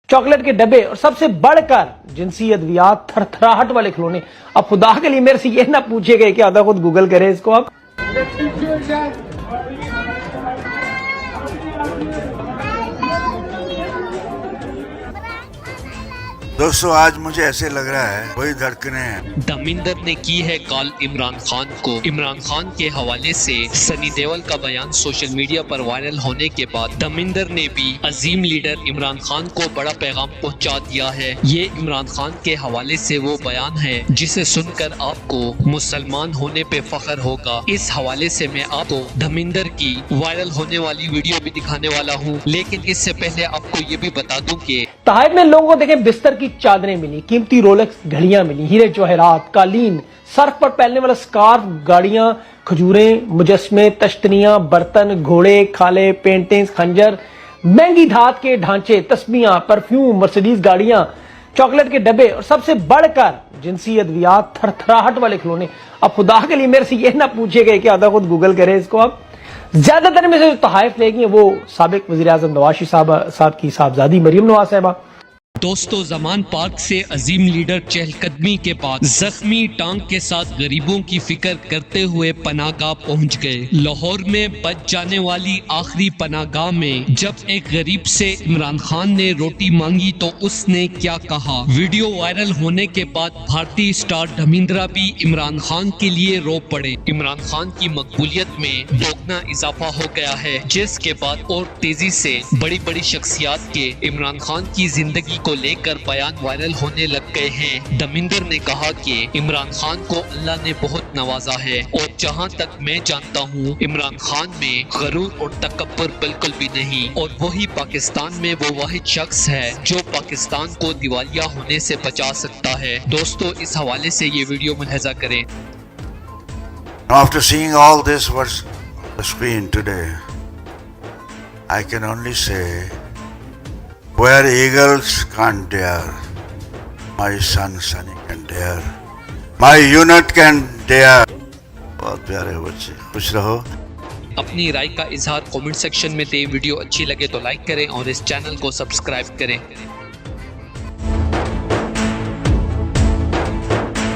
Chocolate के डब्बे और सबसे बढ़कर जिनसी अद्वियात, थरथराहट वाले खिलौने। अब खुदा के लिए मेरे से ये ना पूछिएगा कि आधा खुद गूगल करें इसको आप। दोस्तों आज मुझे ऐसे लग रहा है वही धड़कने हैं। धर्मेंद्र ने की है कॉल इमरान खान को। इमरान खान के हवाले से सनी देओल का बयान सोशल मीडिया पर वायरल होने के बाद धर्मेंद्र ने भी अजीम लीडर इमरान खान को बड़ा पैगाम पहुंचा दिया है। ये इमरान खान के हवाले से वो बयान है जिसे सुनकर आपको मुसलमान होने पे फख्र होगा। इस हवाले से मैं आपको धर्मेंद्र की वायरल होने वाली वीडियो भी दिखाने वाला हूँ, लेकिन इससे पहले आपको ये भी बता दूं कि तहफ में लोगों को देखें बिस्तर की चादरें मिली, कीमती रोलेक्स घड़ियां मिली, हीरे जवाहरात, कालीन, सर्फ पर पहनने वाला स्कार्फ, गाड़ियां, खजूरें, मुजस्मे, तश्तनियां, बर्तन, घोड़े, खाले, पेंटिंग्स, खंजर, महंगी धात के ढांचे, तस्बियां, परफ्यूम, मर्सिडीज गाड़ियां, चॉकलेट के डब्बे और सबसे बढ़कर जिनसी अद्वियात, थरथराहट वाले खिलौने। अब खुदा के लिए मेरे से ये ना पूछिएगा कि आधा खुद गूगल करें इसको आप। ज्यादातर में से जो तोहफे लेगी वो साबिक वज़ीर आज़म नवाज शरीफ साहब की साहबजादी मरियम नवाज साहिबा। दोस्तों जमान पार्क से अजीम लीडर चहलकदमी के बाद जख्मी टांग के साथ गरीबों की फिक्र करते हुए पनाहगाह पहुंच गए। लाहौर में बच जाने वाली आखिरी पनाहगाह में जब एक गरीब से इमरान खान ने रोटी मांगी तो उसने क्या कहा। वीडियो वायरल होने के बाद भारतीय स्टार धर्मेंद्र भी इमरान खान के लिए रो पड़े। इमरान खान की मकबूलियत में दोगुना इजाफा हो गया है, जिसके बाद और तेजी से बड़ी बड़ी शख्सियात के इमरान खान की जिंदगी को लेकर बयान वायरल होने लग गए हैं। धर्मेंद्र ने कहा कि इमरान खान को अल्लाह ने बहुत नवाजा है और जहां तक मैं जानता हूं इमरान खान में गरूर और तकब्बुर बिल्कुल भी नहीं, और वही पाकिस्तान में वो वाहिद शख्स है जो पाकिस्तान को दिवालिया होने से बचा सकता है। दोस्तों इस हवाले से ये वीडियो मुलाहिजा करें। After seeing all this what's on the screen today, I can only say where eagles can't dare, my son Sunny can dare, my unit can dare। बहुत प्यारे बच्चे, खुश रहो। अपनी राय का इजहार कमेंट सेक्शन में दें। वीडियो अच्छी लगे तो लाइक करें और इस चैनल को सब्सक्राइब करें।